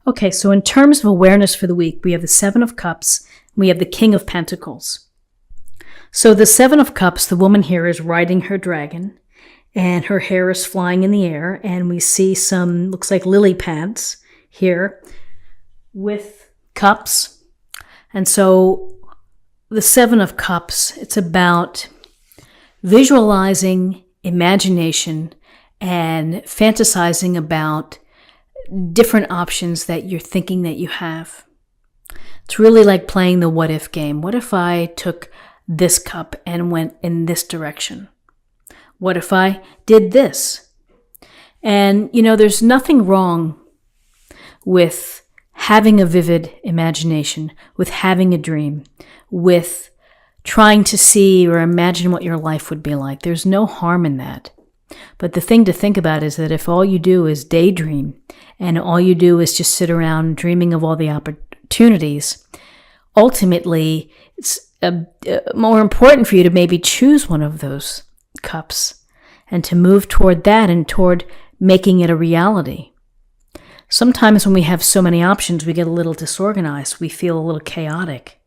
Okay, so in terms of awareness for the week, we have the Seven of Cups, we have the King of Pentacles. So the Seven of Cups, the woman here is riding her dragon, and her hair is flying in the air, and we see some, looks like lily pads here with cups. And so the Seven of Cups, it's about visualizing, imagination, and fantasizing about different options that you're thinking that you have. It's really like playing the what if game. What if I took this cup and went in this direction? What if I did this? And, there's nothing wrong with having a vivid imagination, with having a dream, with trying to see or imagine what your life would be like. There's no harm in that. But the thing to think about is that if all you do is daydream and all you do is just sit around dreaming of all the opportunities, ultimately it's more important for you to maybe choose one of those cups and to move toward that and toward making it a reality. Sometimes when we have so many options, we get a little disorganized. We feel a little chaotic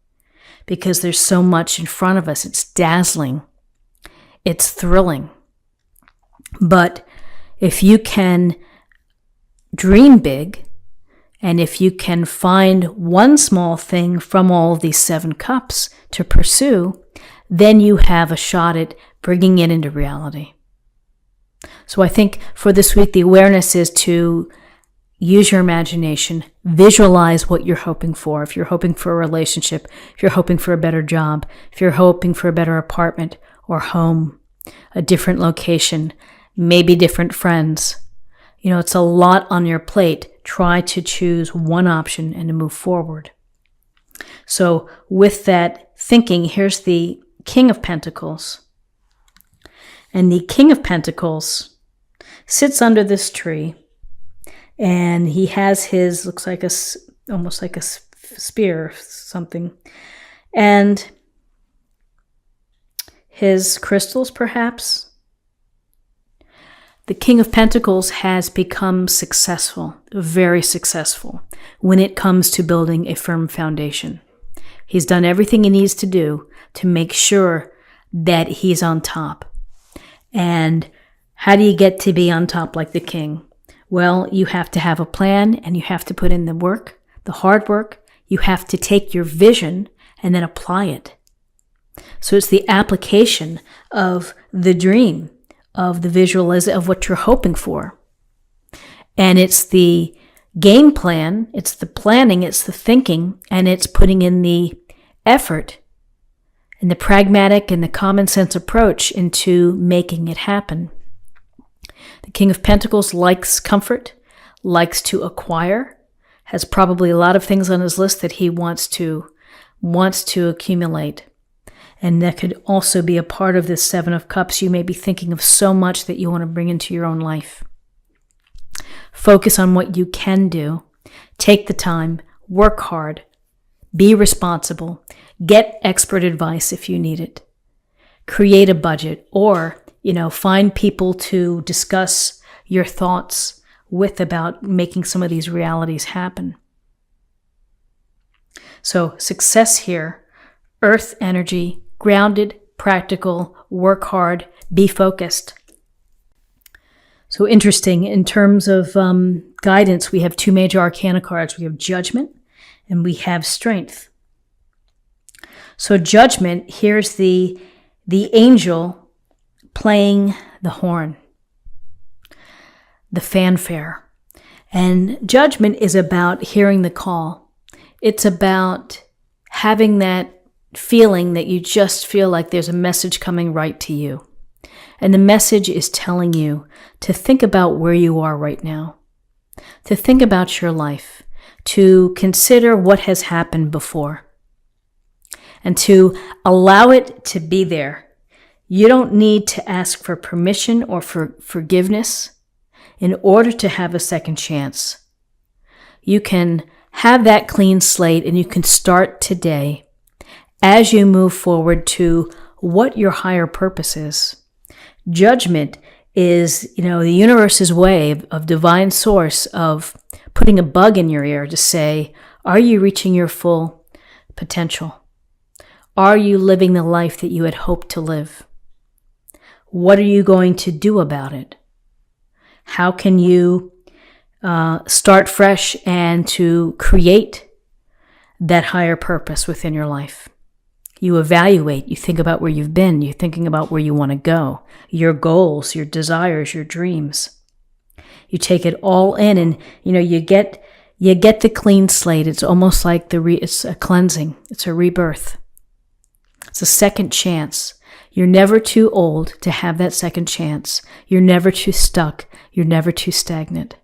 because there's so much in front of us. It's dazzling. It's thrilling. But if you can dream big, and if you can find one small thing from all of these seven cups to pursue, then you have a shot at bringing it into reality. So I think for this week, the awareness is to use your imagination, visualize what you're hoping for. If you're hoping for a relationship, if you're hoping for a better job, if you're hoping for a better apartment or home, a different location, maybe different friends. It's a lot on your plate. Try to choose one option and to move forward. So with that thinking, here's the King of Pentacles. And the King of Pentacles sits under this tree, and he has his, looks like almost like a spear or something, and his crystals perhaps. The King of Pentacles has become successful, very successful, when it comes to building a firm foundation. He's done everything he needs to do to make sure that he's on top. And how do you get to be on top like the king? Well, you have to have a plan, and you have to put in the work, the hard work. You have to take your vision and then apply it. So it's the application of the dream, of the visualization of what you're hoping for. And it's the game plan, it's the planning, it's the thinking, and it's putting in the effort and the pragmatic and the common sense approach into making it happen. The King of Pentacles likes comfort, likes to acquire, has probably a lot of things on his list that he wants to accumulate. And that could also be a part of this Seven of Cups. You may be thinking of so much that you want to bring into your own life. Focus on what you can do. Take the time. Work hard. Be responsible. Get expert advice if you need it. Create a budget, or, find people to discuss your thoughts with about making some of these realities happen. So success here, earth energy, grounded, practical, work hard, be focused. So interesting, in terms of guidance, we have two major arcana cards. We have Judgment and we have Strength. So Judgment, here's the angel playing the horn, the fanfare. And Judgment is about hearing the call. It's about having that feeling that you just feel like there's a message coming right to you. And the message is telling you to think about where you are right now, to think about your life, to consider what has happened before, and to allow it to be there. You don't need to ask for permission or for forgiveness in order to have a second chance. You can have that clean slate, and you can start today as you move forward to what your higher purpose is. Judgment is, the universe's way of divine source of putting a bug in your ear to say, are you reaching your full potential? Are you living the life that you had hoped to live? What are you going to do about it? How can you start fresh and to create that higher purpose within your life? You evaluate, you think about where you've been, you're thinking about where you want to go, your goals, your desires, your dreams. You take it all in, and you get the clean slate. It's almost like it's a cleansing, it's a rebirth. It's a second chance. You're never too old to have that second chance. You're never too stuck. You're never too stagnant.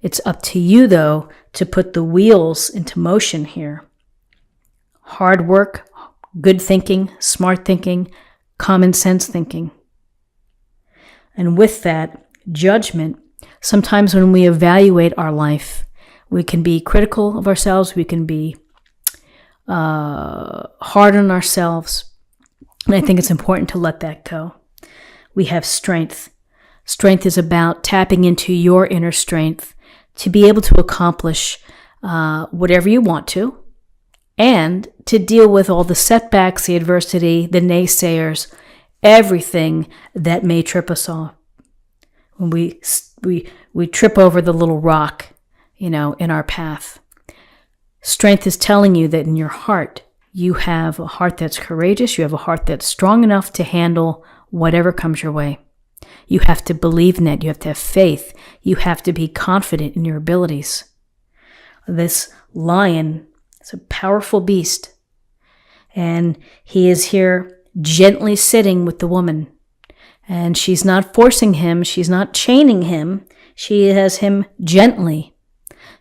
It's up to you, though, to put the wheels into motion here. Hard work, good thinking, smart thinking, common sense thinking. And with that, judgment. Sometimes when we evaluate our life, we can be critical of ourselves. We can be hard on ourselves. And I think it's important to let that go. We have strength. Strength is about tapping into your inner strength to be able to accomplish whatever you want to, and to deal with all the setbacks, the adversity, the naysayers, everything that may trip us off. When we trip over the little rock, in our path. Strength is telling you that in your heart, you have a heart that's courageous. You have a heart that's strong enough to handle whatever comes your way. You have to believe in that. You have to have faith. You have to be confident in your abilities. This lion is a powerful beast, and he is here gently sitting with the woman. And she's not forcing him. She's not chaining him. She has him gently.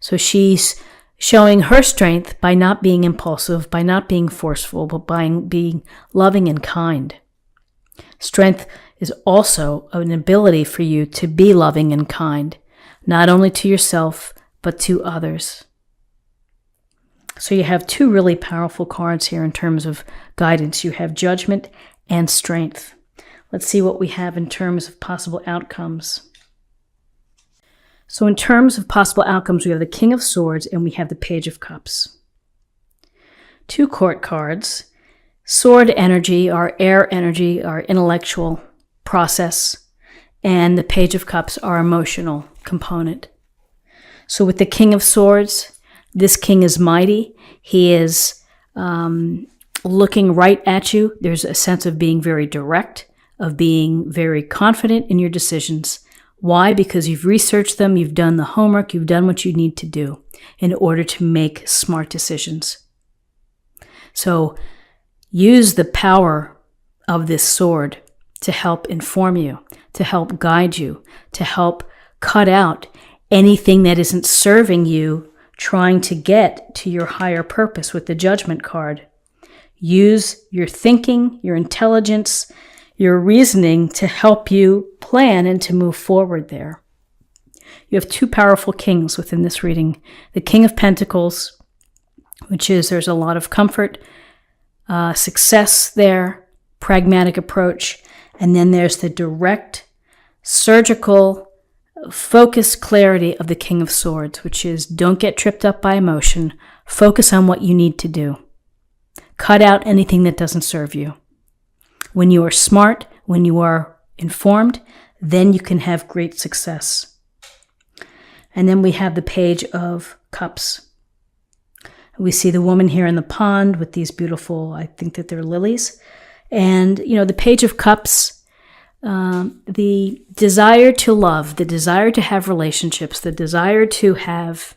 So she's showing her strength by not being impulsive, by not being forceful, but by being loving and kind. Strength is also an ability for you to be loving and kind, not only to yourself, but to others. So you have two really powerful cards here in terms of guidance. You have judgment and strength. Let's see what we have in terms of possible outcomes. So in terms of possible outcomes, we have the King of Swords and we have the Page of Cups. Two court cards. Sword energy, our air energy, our intellectual process, and the Page of Cups, our emotional component. So with the King of Swords, this king is mighty. He is looking right at you. There's a sense of being very direct, of being very confident in your decisions. Why? Because you've researched them, you've done the homework, you've done what you need to do in order to make smart decisions. So use the power of this sword to help inform you, to help guide you, to help cut out anything that isn't serving you, trying to get to your higher purpose with the Judgment card. Use your thinking, your intelligence, your reasoning to help you plan and to move forward there. You have two powerful kings within this reading. The King of Pentacles, which is there's a lot of comfort, success there, pragmatic approach. And then there's the direct, surgical, focused clarity of the King of Swords, which is don't get tripped up by emotion. Focus on what you need to do. Cut out anything that doesn't serve you. When you are smart, when you are informed, then you can have great success. And then we have the Page of Cups. We see the woman here in the pond with these beautiful, I think that they're lilies. And, the Page of Cups, the desire to love, the desire to have relationships, the desire to have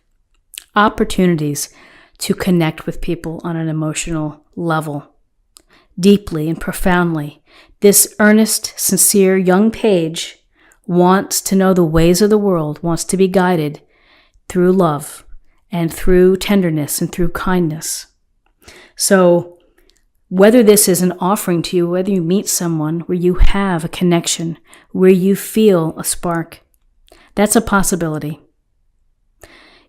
opportunities to connect with people on an emotional level, deeply and profoundly. This earnest, sincere young page wants to know the ways of the world, wants to be guided through love and through tenderness and through kindness. So whether this is an offering to you, whether you meet someone where you have a connection, where you feel a spark, that's a possibility.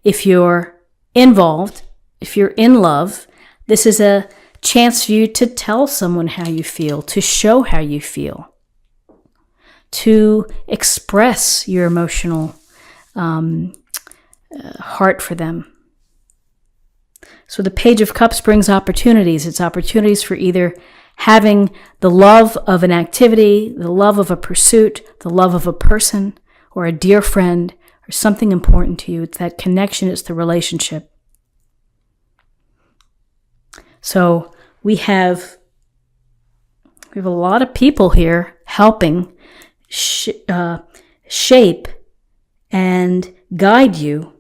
If you're involved, if you're in love, this is a chance for you to tell someone how you feel, to show how you feel, to express your emotional heart for them. So the Page of Cups brings opportunities. It's opportunities for either having the love of an activity, the love of a pursuit, the love of a person, or a dear friend, or something important to you. It's that connection, it's the relationship. So we have a lot of people here helping shape and guide you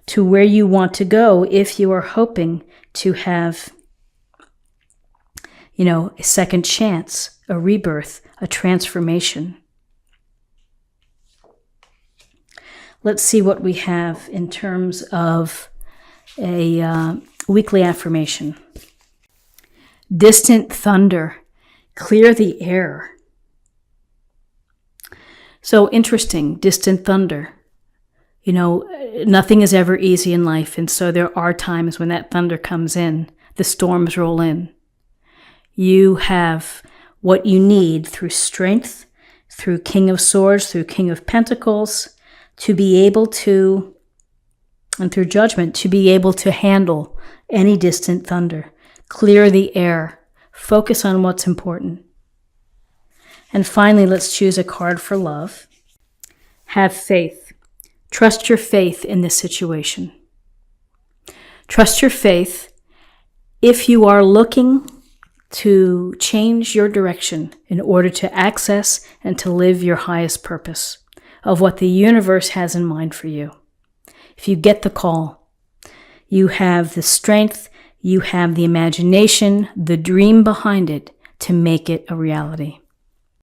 to where you want to go if you are hoping to have, a second chance, a rebirth, a transformation. Let's see what we have in terms of a weekly affirmation. Distant thunder, clear the air. So interesting, distant thunder. Nothing is ever easy in life, and so there are times when that thunder comes in, the storms roll in. You have what you need through strength, through King of Swords, through King of Pentacles, to be able to, and through judgment, to be able to handle any distant thunder. Clear the air. Focus on what's important. And finally, let's choose a card for love. Have faith. Trust your faith in this situation. Trust your faith if you are looking to change your direction in order to access and to live your highest purpose of what the universe has in mind for you. If you get the call, you have the strength, you have the imagination, the dream behind it to make it a reality.